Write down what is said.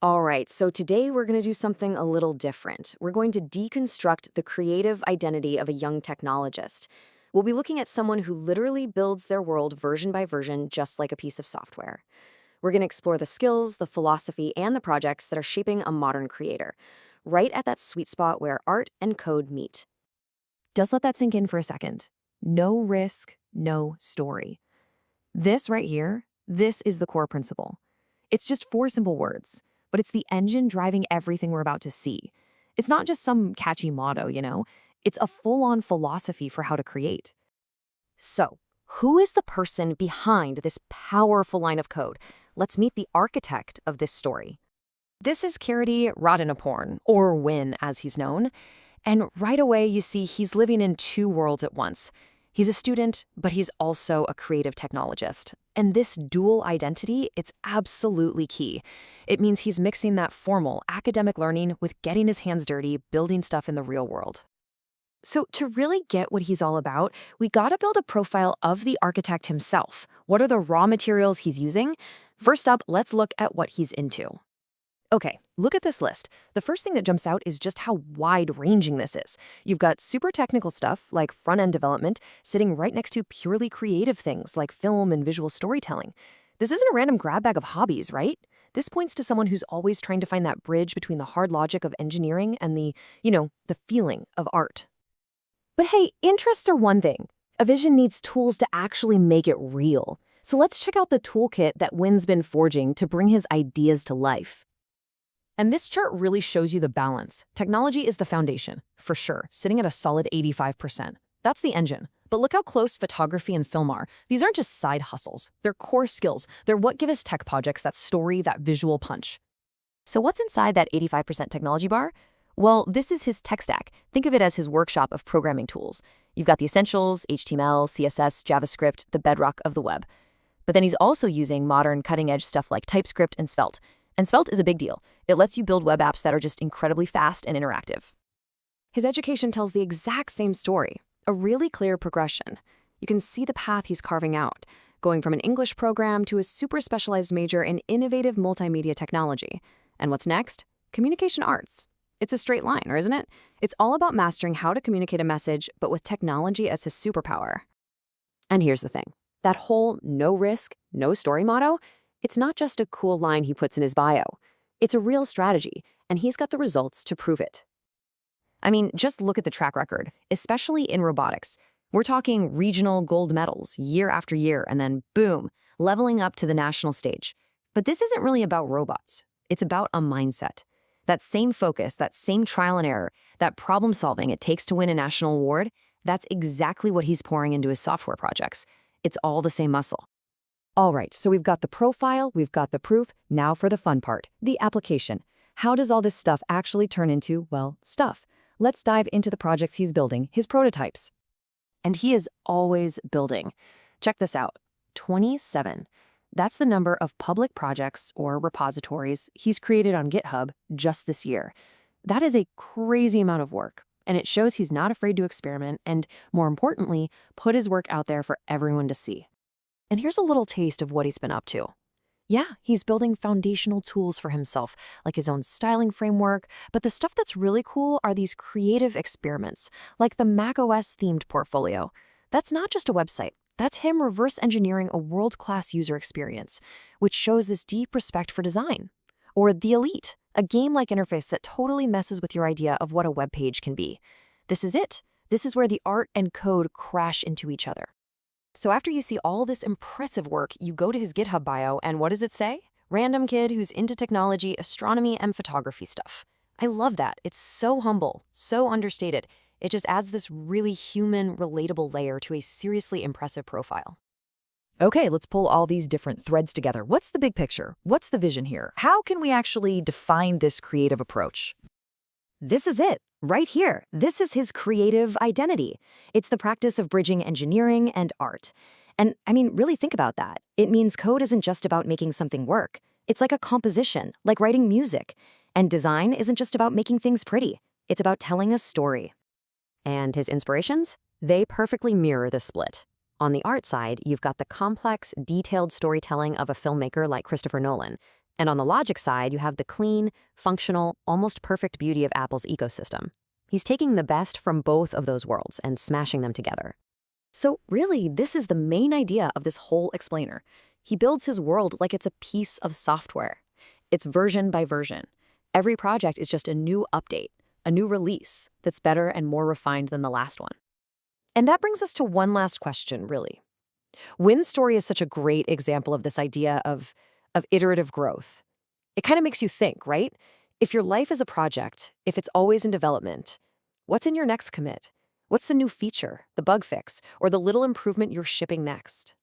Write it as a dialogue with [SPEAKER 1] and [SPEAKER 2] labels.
[SPEAKER 1] All right, so today we're going to do something a little different. We're going to deconstruct the creative identity of a young technologist. We'll be looking at someone who literally builds their world version by version, just like a piece of software. We're going to explore the skills, the philosophy, and the projects that are shaping a modern creator, right at that sweet spot where art and code meet. Just let that sink in for a second. No risk, no story. This right here, this is the core principle. It's just four simple words, but it's the engine driving everything we're about to see. It's not just some catchy motto. It's a full-on philosophy for how to create. So, who is the person behind this powerful line of code? Let's meet the architect of this story. This is Kirti Radhanaporn, or Win as he's known. And right away, you see he's living in two worlds at once. He's a student, but he's also a creative technologist. And this dual identity, it's absolutely key. It means he's mixing that formal academic learning with getting his hands dirty, building stuff in the real world. So to really get what he's all about, we gotta build a profile of the architect himself. What are the raw materials he's using? First up, let's look at what he's into. Okay, look at this list. The first thing that jumps out is just how wide-ranging this is. You've got super technical stuff, like front-end development, sitting right next to purely creative things like film and visual storytelling. This isn't a random grab bag of hobbies, right? This points to someone who's always trying to find that bridge between the hard logic of engineering and the feeling of art. But hey, interests are one thing. A vision needs tools to actually make it real. So let's check out the toolkit that Win's been forging to bring his ideas to life. And this chart really shows you the balance. Technology is the foundation, for sure, sitting at a solid 85%. That's the engine. But look how close photography and film are. These aren't just side hustles. They're core skills. They're what give us tech projects that story, that visual punch. So what's inside that 85% technology bar? Well, this is his tech stack. Think of it as his workshop of programming tools. You've got the essentials, HTML, CSS, JavaScript, the bedrock of the web. But then he's also using modern cutting-edge stuff like TypeScript and Svelte. And Svelte is a big deal. It lets you build web apps that are just incredibly fast and interactive. His education tells the exact same story, a really clear progression. You can see the path he's carving out, going from an English program to a super specialized major in innovative multimedia technology. And what's next? Communication arts. It's a straight line, isn't it? It's all about mastering how to communicate a message, but with technology as his superpower. And here's the thing. That whole no risk, no story motto, it's not just a cool line he puts in his bio. It's a real strategy, and he's got the results to prove it. I mean, just look at the track record, especially in robotics. We're talking regional gold medals year after year, and then boom, leveling up to the national stage. But this isn't really about robots. It's about a mindset. That same focus, that same trial and error, that problem solving it takes to win a national award, that's exactly what he's pouring into his software projects. It's all the same muscle. All right, so we've got the profile, we've got the proof. Now for the fun part, the application. How does all this stuff actually turn into, well, stuff? Let's dive into the projects he's building, his prototypes. And he is always building. Check this out, 27. That's the number of public projects or repositories he's created on GitHub just this year. That is a crazy amount of work, and it shows he's not afraid to experiment and, more importantly, put his work out there for everyone to see. And here's a little taste of what he's been up to. Yeah, he's building foundational tools for himself, like his own styling framework, but the stuff that's really cool are these creative experiments, like the macOS-themed portfolio. That's not just a website. That's him reverse engineering a world-class user experience, which shows this deep respect for design. Or The Elite, a game-like interface that totally messes with your idea of what a web page can be. This is it. This is where the art and code crash into each other. So after you see all this impressive work, you go to his GitHub bio, and what does it say? Random kid who's into technology, astronomy, and photography stuff. I love that. It's so humble, so understated. It just adds this really human, relatable layer to a seriously impressive profile.
[SPEAKER 2] Okay, let's pull all these different threads together. What's the big picture? What's the vision here? How can we actually define this creative approach?
[SPEAKER 1] This is it, right here. This is his creative identity. It's the practice of bridging engineering and art. And I mean, really think about that. It means code isn't just about making something work. It's like a composition, like writing music. And design isn't just about making things pretty. It's about telling a story. And his inspirations? They perfectly mirror this split. On the art side, you've got the complex, detailed storytelling of a filmmaker like Christopher Nolan. And on the logic side, you have the clean, functional, almost perfect beauty of Apple's ecosystem. He's taking the best from both of those worlds and smashing them together. So really, this is the main idea of this whole explainer. He builds his world like it's a piece of software. It's version by version. Every project is just a new update, a new release that's better and more refined than the last one. And that brings us to one last question, really. Wynn's story is such a great example of this idea of iterative growth. It kind of makes you think, right? If your life is a project, if it's always in development, what's in your next commit? What's the new feature, the bug fix, or the little improvement you're shipping next?